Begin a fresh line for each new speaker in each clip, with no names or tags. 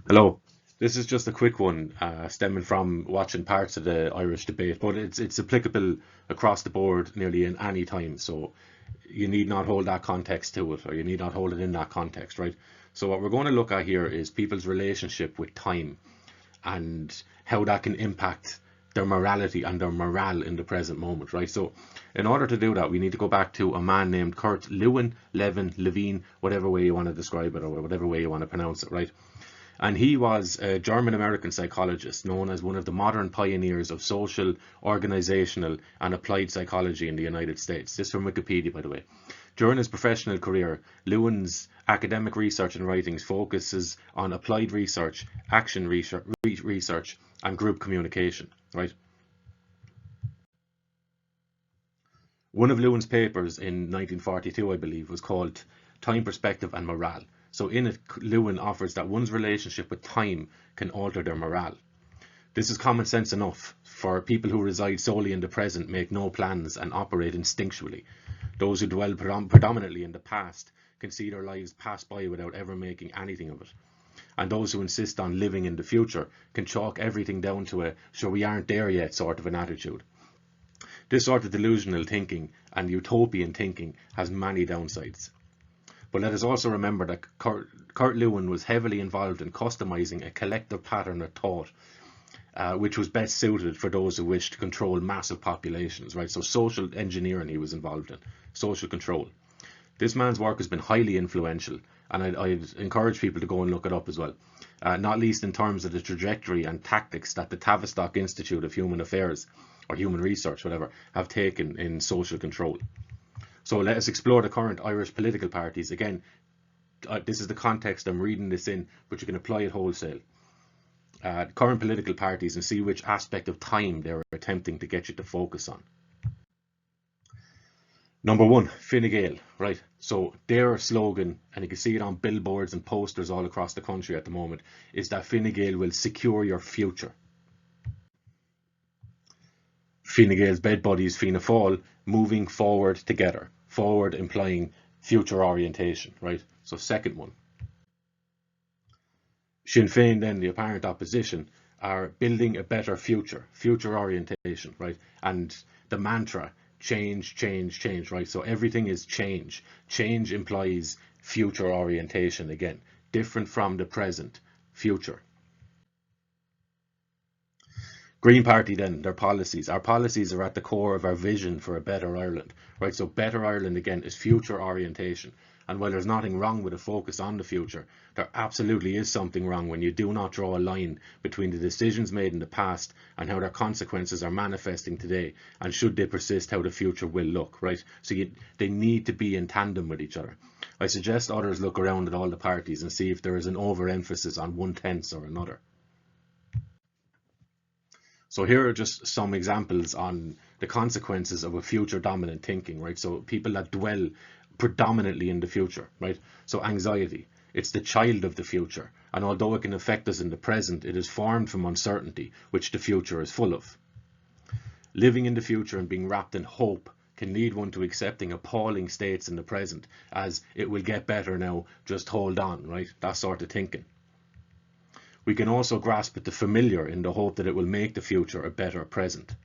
Hello. This is just a quick one, stemming from watching parts of the Irish debate, but it's applicable across the board nearly in any time. So you need not hold that context to it, or you need not hold it in that context, right? So what we're going to look at here is people's relationship with time and how that can impact their morality and their morale in the present moment, right? So in order to do that, we need to go back to a man named Kurt Lewin, Levin, Levine, whatever way you want to describe it or whatever way you want to pronounce it, right? And he was a German-American psychologist known as one of the modern pioneers of social, organizational, and applied psychology in the United States. This from Wikipedia, by the way. During his professional career, Lewin's academic research and writings focuses on applied research, action research, and group communication. Right. One of Lewin's papers in 1942, I believe, was called Time, Perspective and Morale. So in it, Lewin offers that one's relationship with time can alter their morale. This is common sense enough, for people who reside solely in the present make no plans and operate instinctually. Those who dwell predominantly in the past can see their lives pass by without ever making anything of it. And those who insist on living in the future can chalk everything down to a "sure we aren't there yet" sort of an attitude. This sort of delusional thinking and utopian thinking has many downsides. But let us also remember that Kurt Lewin was heavily involved in customizing a collective pattern of thought, which was best suited for those who wished to control massive populations, right? So social engineering he was involved in, social control. This man's work has been highly influential, and I'd encourage people to go and look it up as well, not least in terms of the trajectory and tactics that the Tavistock Institute of Human Affairs, or Human Research, whatever, have taken in social control. So let us explore the current Irish political parties. Again, this is the context I'm reading this in, but you can apply it wholesale. Current political parties and see which aspect of time they're attempting to get you to focus on. Number one, Fine Gael, right? So their slogan, and you can see it on billboards and posters all across the country at the moment, is that Fine Gael will secure your future. Fine Gael's bed buddies, Fianna Fáil, moving forward together. Forward implying future orientation, right? So second one. Sinn Féin, then the apparent opposition, are building a better future, future orientation, right? And the mantra, change, change, change, right? So everything is change. Change implies future orientation again, different from the present, future. Green Party, then, their policies. Our policies are at the core of our vision for a better Ireland, right? So better Ireland, again, is future orientation. And while there's nothing wrong with a focus on the future, there absolutely is something wrong when you do not draw a line between the decisions made in the past and how their consequences are manifesting today, and should they persist, how the future will look, right? So they need to be in tandem with each other. I suggest others look around at all the parties and see if there is an overemphasis on one tense or another. So here are just some examples on the consequences of a future dominant thinking, right? So people that dwell predominantly in the future, right? So anxiety, it's the child of the future. And although it can affect us in the present, it is formed from uncertainty, which the future is full of. Living in the future and being wrapped in hope can lead one to accepting appalling states in the present as "it will get better now, just hold on," right? That sort of thinking. We can also grasp at the familiar in the hope that it will make the future a better present.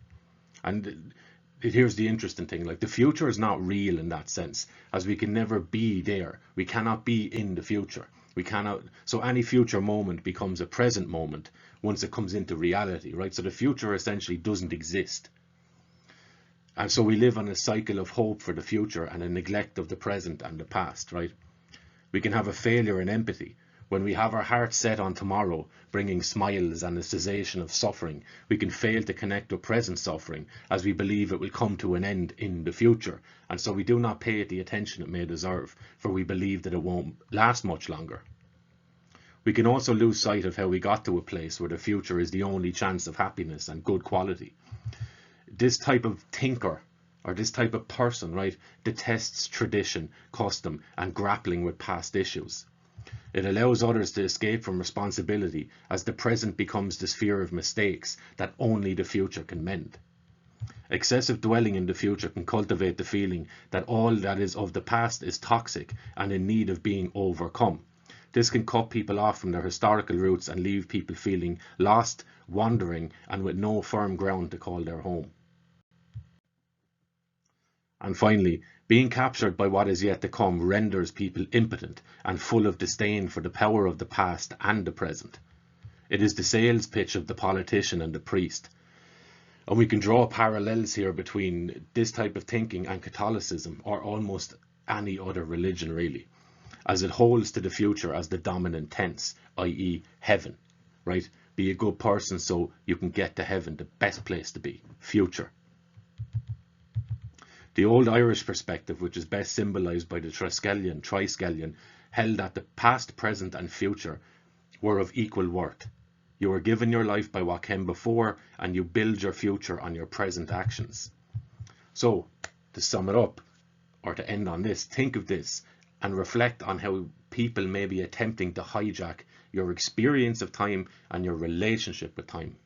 And here's the interesting thing, like the future is not real in that sense, as we can never be there. We cannot be in the future. We cannot, so any future moment becomes a present moment once it comes into reality, right? So the future essentially doesn't exist. And so we live on a cycle of hope for the future and a neglect of the present and the past, right? We can have a failure in empathy. When we have our hearts set on tomorrow, bringing smiles and a cessation of suffering, we can fail to connect with present suffering as we believe it will come to an end in the future. And so we do not pay it the attention it may deserve, for we believe that it won't last much longer. We can also lose sight of how we got to a place where the future is the only chance of happiness and good quality. This type of thinker, or this type of person, right, detests tradition, custom, and grappling with past issues. It allows others to escape from responsibility as the present becomes the sphere of mistakes that only the future can mend. Excessive dwelling in the future can cultivate the feeling that all that is of the past is toxic and in need of being overcome. This can cut people off from their historical roots and leave people feeling lost, wandering, and with no firm ground to call their home. And finally, being captured by what is yet to come renders people impotent and full of disdain for the power of the past and the present. It is the sales pitch of the politician and the priest. And we can draw parallels here between this type of thinking and Catholicism, or almost any other religion really, as it holds to the future as the dominant tense, i.e. heaven, right? Be a good person so you can get to heaven, the best place to be, future. The old Irish perspective, which is best symbolized by the triskelion, held that the past, present and future were of equal worth. You were given your life by what came before, and you build your future on your present actions. So, to sum it up, or to end on this, think of this and reflect on how people may be attempting to hijack your experience of time and your relationship with time.